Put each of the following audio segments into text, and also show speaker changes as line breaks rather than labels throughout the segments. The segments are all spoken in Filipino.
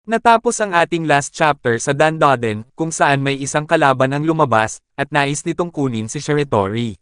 Natapos ang ating last chapter sa Dandaden, kung saan may isang kalaban ang lumabas, at nais nitong kunin si Shiratori.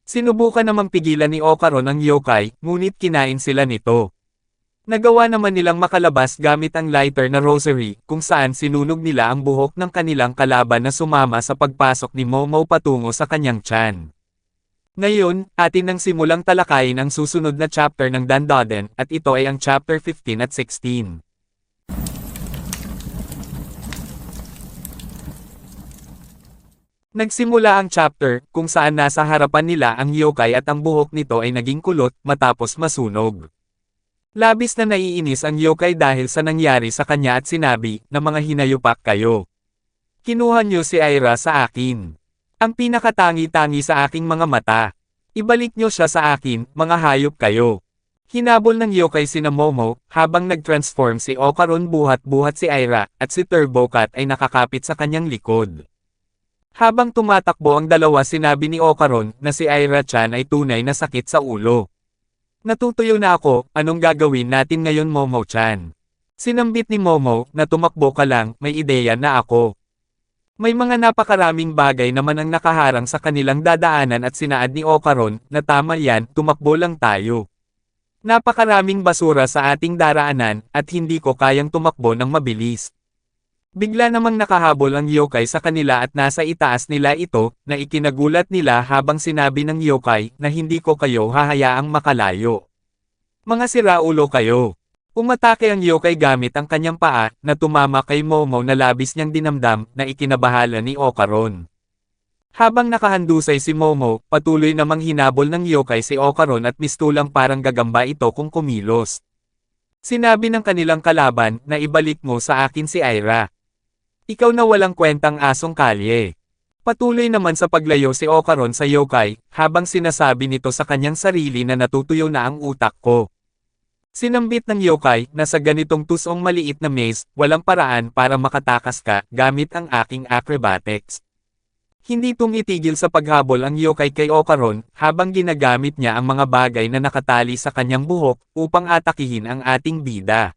Sinubukan namang pigilan ni Okaron ang yokai, ngunit kinain sila nito. Nagawa naman nilang makalabas gamit ang lighter na rosary, kung saan sinunog nila ang buhok ng kanilang kalaban na sumama sa pagpasok ni Momo patungo sa kanyang tiyan. Ngayon, atin nang simulang talakayin ang susunod na chapter ng Dandaden, at ito ay ang chapter 15 at 16. Nagsimula ang chapter, kung saan nasa harapan nila ang yokai at ang buhok nito ay naging kulot matapos masunog. Labis na naiinis ang yokai dahil sa nangyari sa kanya at sinabi, na mga hinayupak kayo. Kinuha niyo si Aira sa akin. Ang pinakatangi-tangi sa aking mga mata. Ibalik niyo siya sa akin, mga hayop kayo. Hinabol ng yokai sina Momo, habang nag-transform si Okaron buhat-buhat si Aira, at si Turbocat ay nakakapit sa kanyang likod. Habang tumatakbo ang dalawa sinabi ni Okaron na si Aira-chan ay tunay na sakit sa ulo. Natutuyo na ako, anong gagawin natin ngayon Momo-chan? Sinambit ni Momo na tumakbo ka lang, may ideya na ako. May mga napakaraming bagay naman ang nakaharang sa kanilang dadaanan at sinaad ni Okaron na tama yan, tumakbo lang tayo. Napakaraming basura sa ating daraanan at hindi ko kayang tumakbo ng mabilis. Bigla namang nakahabol ang yokai sa kanila at nasa itaas nila ito, na ikinagulat nila habang sinabi ng yokai na hindi ko kayo hahayaang makalayo. Mga siraulo kayo. Umatake ang yokai gamit ang kanyang paa, na tumama kay Momo na labis niyang dinamdam, na ikinabahala ni Okaron. Habang nakahandusay si Momo, patuloy namang hinabol ng yokai si Okaron at mistulang parang gagamba ito kung kumilos. Sinabi ng kanilang kalaban na ibalik mo sa akin si Aira. Ikaw na walang kwentang asong kalye. Patuloy naman sa paglayo si Okaron sa yokai, habang sinasabi nito sa kanyang sarili na natutuyo na ang utak ko. Sinambit ng yokai na sa ganitong tusong maliit na maze, walang paraan para makatakas ka gamit ang aking acrobatics. Hindi tumitigil sa paghabol ang yokai kay Okaron, habang ginagamit niya ang mga bagay na nakatali sa kanyang buhok, upang atakihin ang ating bida.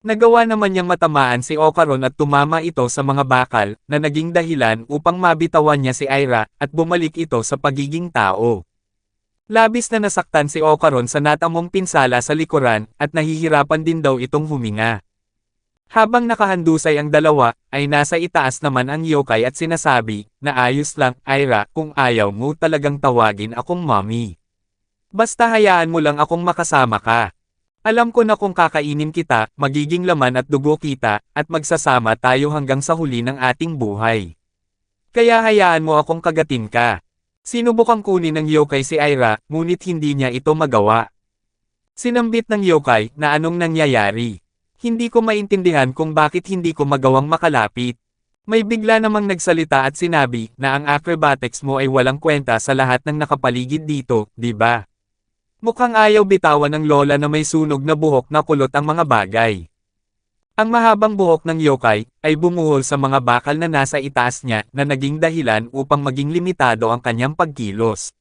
Nagawa naman niyang matamaan si Okaron at tumama ito sa mga bakal, na naging dahilan upang mabitawan niya si Aira, at bumalik ito sa pagiging tao. Labis na nasaktan si Okaron sa natamong pinsala sa likuran, at nahihirapan din daw itong huminga. Habang nakahandusay ang dalawa, ay nasa itaas naman ang yokai at sinasabi, na ayos lang, Aira, kung ayaw mo talagang tawagin akong mommy. Basta hayaan mo lang akong makasama ka. Alam ko na kung kakainin kita, magiging laman at dugo kita, at magsasama tayo hanggang sa huli ng ating buhay. Kaya hayaan mo akong kagatin ka. Sinubukang kunin ng yokai si Aira, ngunit hindi niya ito magawa. Sinambit ng yokai na anong nangyayari. Hindi ko maintindihan kung bakit hindi ko magawang makalapit. May bigla namang nagsalita at sinabi na ang acrobatics mo ay walang kwenta sa lahat ng nakapaligid dito, di ba? Mukhang ayaw bitawan ng lola na may sunog na buhok na kulot ang mga bagay. Ang mahabang buhok ng yokai ay bumuhol sa mga bakal na nasa itaas niya na naging dahilan upang maging limitado ang kanyang pagkilos.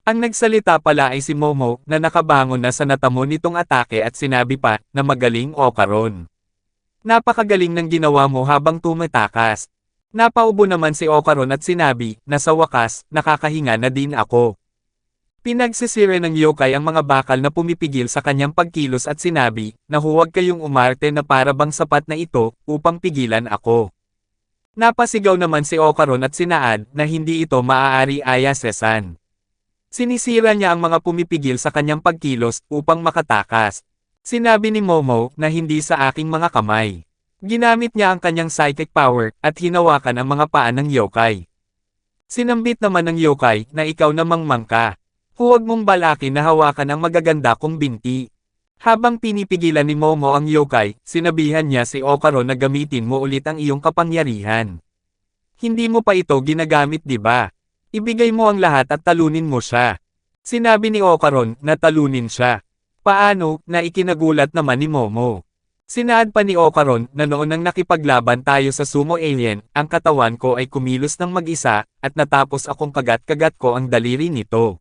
Ang nagsalita pala ay si Momo na nakabangon na sa natamo nitong atake at sinabi pa na magaling Okaron. Napakagaling ng ginawa mo habang tumatakas. Napaubo naman si Okaron at sinabi na sa wakas nakakahinga na din ako. Pinagsisire ng yokai ang mga bakal na pumipigil sa kanyang pagkilos at sinabi, na huwag kayong umarte na para bang sapat na ito, upang pigilan ako. Napasigaw naman si Okaron at sinaad, na hindi ito maaari ayasesan. Sinisira niya ang mga pumipigil sa kanyang pagkilos, upang makatakas. Sinabi ni Momo, na hindi sa aking mga kamay. Ginamit niya ang kanyang psychic power, at hinawakan ang mga paa ng yokai. Sinambit naman ng yokai, na ikaw namang mangka. Huwag mong balakin na hawakan ang magaganda kong binti. Habang pinipigilan ni Momo ang yokai, sinabihan niya si Okaron na gamitin mo ulit ang iyong kapangyarihan. Hindi mo pa ito ginagamit di ba? Ibigay mo ang lahat at talunin mo siya. Sinabi ni Okaron na talunin siya. Paano, na ikinagulat naman ni Momo. Sinaad pa ni Okaron na noon nang nakipaglaban tayo sa sumo alien, ang katawan ko ay kumilos ng mag-isa, at natapos akong kagat-kagat ko ang daliri nito.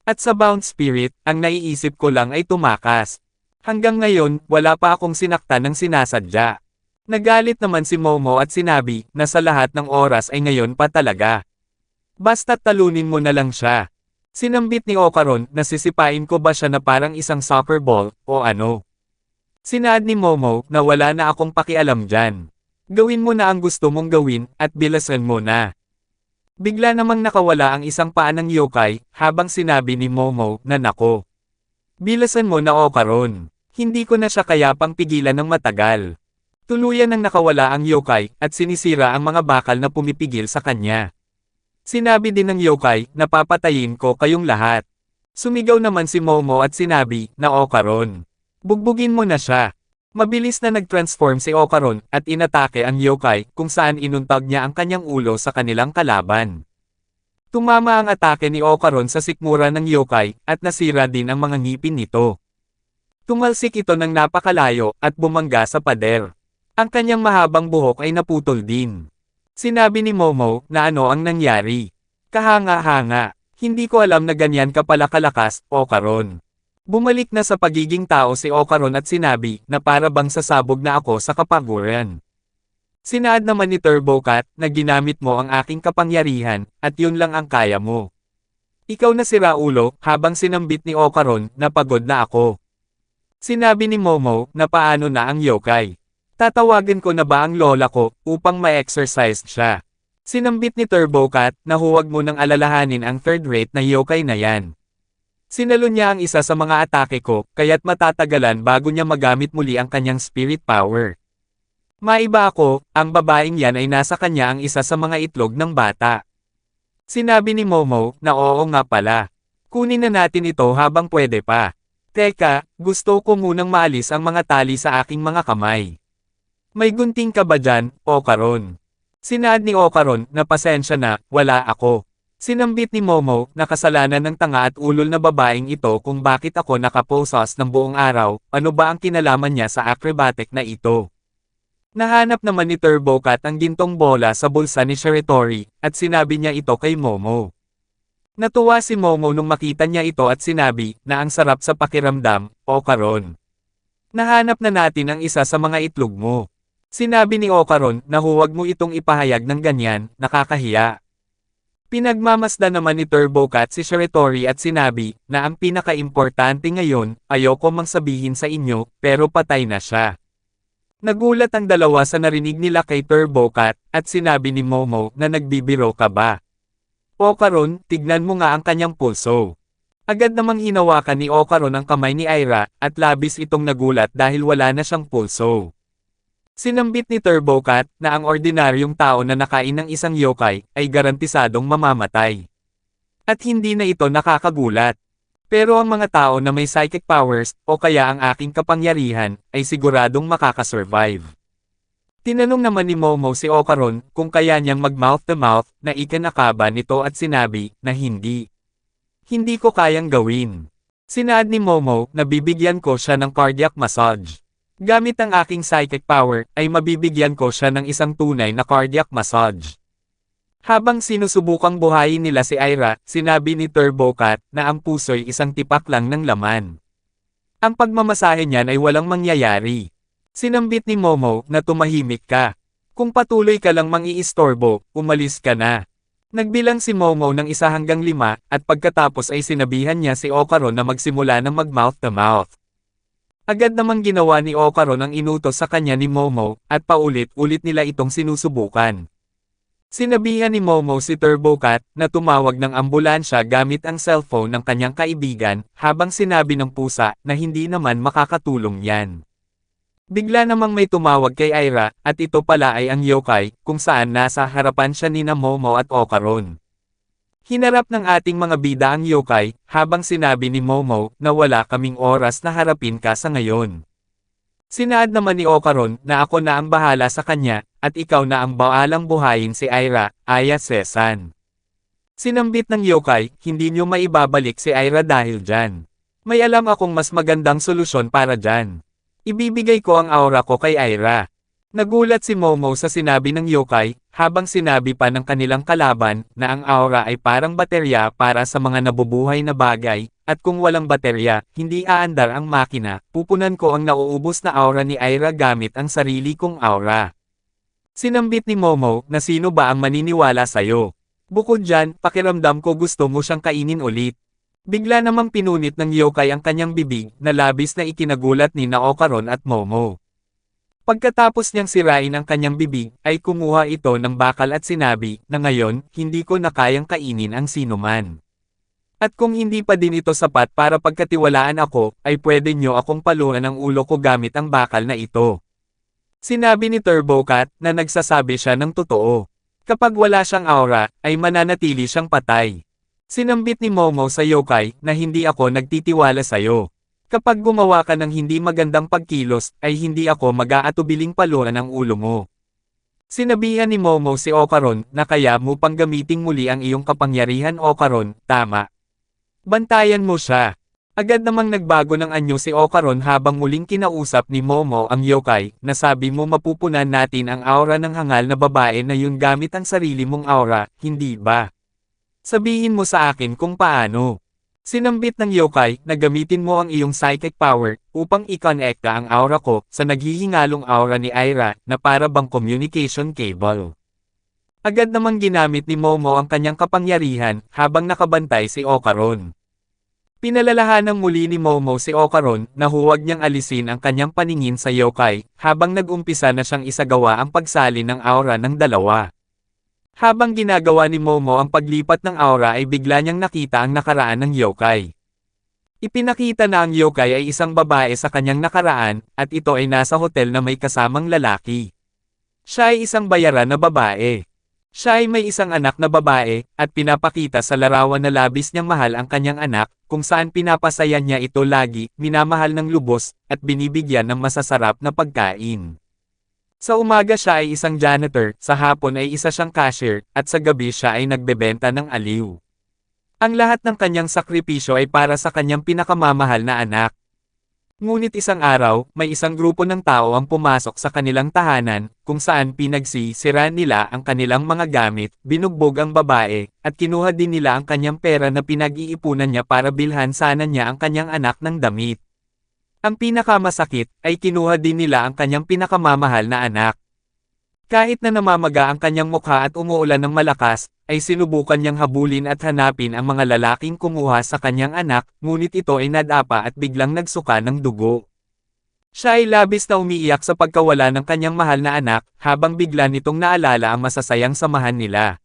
At sa bound spirit, ang naiisip ko lang ay tumakas. Hanggang ngayon, wala pa akong sinaktan ng sinasadya. Nagalit naman si Momo at sinabi na sa lahat ng oras ay ngayon pa talaga. Basta't talunin mo na lang siya. Sinambit ni Okaron na sisipain ko ba siya na parang isang soccer ball, o ano. Sinaad ni Momo na wala na akong pakialam dyan. Gawin mo na ang gusto mong gawin, at bilasan mo na. Bigla namang nakawala ang isang paa ng yokai, habang sinabi ni Momo na nako. Bilasan mo na Okaron. Hindi ko na siya kayapang pigilan ng matagal. Tuluyan nang nakawala ang yokai, at sinisira ang mga bakal na pumipigil sa kanya. Sinabi din ng yokai na papatayin ko kayong lahat. Sumigaw naman si Momo at sinabi na Okaron. Bugbugin mo na siya. Mabilis na nag-transform si Okaron at inatake ang yokai kung saan inuntag niya ang kanyang ulo sa kanilang kalaban. Tumama ang atake ni Okaron sa sikmura ng yokai at nasira din ang mga ngipin nito. Tumalsik ito ng napakalayo at bumangga sa pader. Ang kanyang mahabang buhok ay naputol din. Sinabi ni Momo na ano ang nangyari. Kahanga-hanga, hindi ko alam na ganyan ka pala kalakas, Okaron. Bumalik na sa pagiging tao si Okaron at sinabi na para bang sasabog na ako sa kapaguran. Sinaad naman ni Turbokat na ginamit mo ang aking kapangyarihan at yun lang ang kaya mo. Ikaw na si Raulo habang sinambit ni Okaron na pagod na ako. Sinabi ni Momo na paano na ang yokai. Tatawagan ko na ba ang lola ko upang ma-exercise siya. Sinambit ni Turbokat na huwag mo nang alalahanin ang third-rate na yokai na yan. Sinalo niya ang isa sa mga atake ko, kaya't matatagalan bago niya magamit muli ang kanyang spirit power. Maiba ako, ang babaeng yan ay nasa kanya ang isa sa mga itlog ng bata. Sinabi ni Momo na oo nga pala. Kunin na natin ito habang pwede pa. Teka, gusto ko munang maalis ang mga tali sa aking mga kamay. May gunting ka ba dyan, Okaron? Sinaad ni Okaron na pasensya na, wala ako. Sinambit ni Momo na kasalanan ng tanga at ulol na babaeng ito kung bakit ako nakaposas ng buong araw, ano ba ang kinalaman niya sa acrobatic na ito. Nahanap naman ni Turbokat ang gintong bola sa bulsa ni Shiratori, at sinabi niya ito kay Momo. Natuwa si Momo nung makita niya ito at sinabi na ang sarap sa pakiramdam, Okaron. Nahanap na natin ang isa sa mga itlog mo. Sinabi ni Okaron na huwag mo itong ipahayag ng ganyan, nakakahiya. Pinagmamasdan naman ni Turbokat si Shiratori at sinabi na ang pinaka-importante ngayon, ayoko mang sabihin sa inyo, pero patay na siya. Nagulat ang dalawa sa narinig nila kay Turbokat at sinabi ni Momo na nagbibiro ka ba. Okaron, tignan mo nga ang kanyang pulso. Agad namang hinawakan ni Okaron ang kamay ni Aira, at labis itong nagulat dahil wala na siyang pulso. Sinambit ni Turbokat na ang ordinaryong tao na nakain ng isang yokai ay garantisadong mamamatay. At hindi na ito nakakagulat. Pero ang mga tao na may psychic powers o kaya ang aking kapangyarihan ay siguradong makakasurvive. Tinanong naman ni Momo si Okaron kung kaya niyang mag-mouth-to-mouth na ikinakaba nito at sinabi na hindi. Hindi ko kayang gawin. Sinaad ni Momo na bibigyan ko siya ng cardiac massage. Gamit ang aking psychic power ay mabibigyan ko siya ng isang tunay na cardiac massage. Habang sinusubukang buhayin nila si Aira, sinabi ni Turbokat na ang puso'y isang tipak lang ng laman. Ang pagmamasahe niyan ay walang mangyayari. Sinambit ni Momo na tumahimik ka. Kung patuloy ka lang mang-iistorbo, umalis ka na. Nagbilang si Momo ng 1 hanggang 5 at pagkatapos ay sinabihan niya si Okaron na magsimula ng mag-mouth-to-mouth. Agad namang ginawa ni Okaron ang inutos sa kanya ni Momo at paulit-ulit nila itong sinusubukan. Sinabihan ni Momo si Turbokat na tumawag ng ambulansya gamit ang cellphone ng kanyang kaibigan habang sinabi ng pusa na hindi naman makakatulong yan. Bigla namang may tumawag kay Aira, at ito pala ay ang yokai, kung saan nasa harapan siya nina Momo at Okaron. Hinarap ng ating mga bida ang yokai, habang sinabi ni Momo na wala kaming oras na harapin ka sa ngayon. Sinaad naman ni Okaron na ako na ang bahala sa kanya, at ikaw na ang baalang buhayin si Aira, Aya Sesan. Sinambit ng yokai, hindi nyo maibabalik si Aira dahil dyan. May alam akong mas magandang solusyon para dyan. Ibibigay ko ang aura ko kay Aira. Nagulat si Momo sa sinabi ng yokai, habang sinabi pa ng kanilang kalaban, na ang aura ay parang baterya para sa mga nabubuhay na bagay, at kung walang baterya, hindi aandar ang makina, pupunan ko ang nauubos na aura ni Aira gamit ang sarili kong aura. Sinambit ni Momo, na sino ba ang maniniwala sa'yo? Bukod dyan, pakiramdam ko gusto mo siyang kainin ulit. Bigla namang pinunit ng yokai ang kanyang bibig, na labis na ikinagulat ni Okaron at Momo. Pagkatapos niyang sirain ang kanyang bibig, ay kumuha ito ng bakal at sinabi, na ngayon, hindi ko na kayang kainin ang sinuman. At kung hindi pa din ito sapat para pagkatiwalaan ako, ay pwede niyo akong paluan ang ulo ko gamit ang bakal na ito. Sinabi ni Turbocat, na nagsasabi siya ng totoo. Kapag wala siyang aura, ay mananatili siyang patay. Sinambit ni Momo sa yokai, na hindi ako nagtitiwala sa'yo. Kapag gumawa ka ng hindi magandang pagkilos, ay hindi ako mag-aatubiling paluan ang ulo mo. Sinabihan ni Momo si Okaron, na kaya mo pang gamiting muli ang iyong kapangyarihan Okaron, tama. Bantayan mo siya. Agad namang nagbago ng anyo si Okaron habang muling kinausap ni Momo ang yokai, na sabi mo mapupunan natin ang aura ng hangal na babae na yun gamit ang sarili mong aura, hindi ba? Sabihin mo sa akin kung paano. Sinambit ng yokai, na gamitin mo ang iyong psychic power, upang i-connecta ang aura ko, sa naghihingalong aura ni Aira, na para bang communication cable. Agad namang ginamit ni Momo ang kanyang kapangyarihan, habang nakabantay si Okaron. Pinalalahanang muli ni Momo si Okaron, na huwag niyang alisin ang kanyang paningin sa yokai, habang nag-umpisa na siyang isagawa ang pagsali ng aura ng dalawa. Habang ginagawa ni Momo ang paglipat ng aura ay bigla niyang nakita ang nakaraan ng yokai. Ipinakita na ang yokai ay isang babae sa kanyang nakaraan, at ito ay nasa hotel na may kasamang lalaki. Siya ay isang bayaran na babae. Siya ay may isang anak na babae, at pinapakita sa larawan na labis niyang mahal ang kanyang anak, kung saan pinapasaya niya ito lagi, minamahal ng lubos, at binibigyan ng masasarap na pagkain. Sa umaga siya ay isang janitor, sa hapon ay isa siyang cashier, at sa gabi siya ay nagbebenta ng aliw. Ang lahat ng kanyang sakripisyo ay para sa kanyang pinakamamahal na anak. Ngunit isang araw, may isang grupo ng tao ang pumasok sa kanilang tahanan, kung saan pinagsisira nila ang kanilang mga gamit, binugbog ang babae, at kinuha din nila ang kanyang pera na pinag-iipunan niya para bilhan sana niya ang kanyang anak ng damit. Ang pinakamasakit, ay kinuha din nila ang kanyang pinakamamahal na anak. Kahit na namamaga ang kanyang mukha at umuulan ng malakas, ay sinubukan niyang habulin at hanapin ang mga lalaking kumuha sa kanyang anak, ngunit ito ay nadapa at biglang nagsuka ng dugo. Siya ay labis na umiiyak sa pagkawala ng kanyang mahal na anak, habang bigla nitong naalala ang masasayang samahan nila.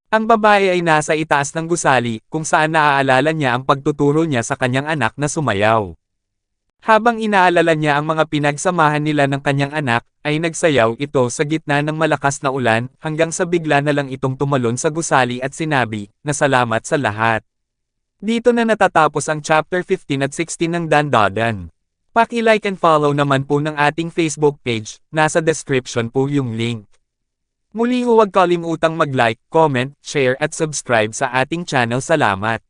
Ang babae ay nasa itaas ng gusali, kung saan naaalala niya ang pagtuturo niya sa kanyang anak na sumayaw. Habang inaalala niya ang mga pinagsamahan nila ng kanyang anak, ay nagsayaw ito sa gitna ng malakas na ulan, hanggang sa bigla na lang itong tumalon sa gusali at sinabi, na salamat sa lahat. Dito na natatapos ang chapter 15 at 16 ng Dandadan. Paki-like and follow naman po ng ating Facebook page, nasa description po yung link. Muli huwag kalimutang mag-like, comment, share at subscribe sa ating channel. Salamat.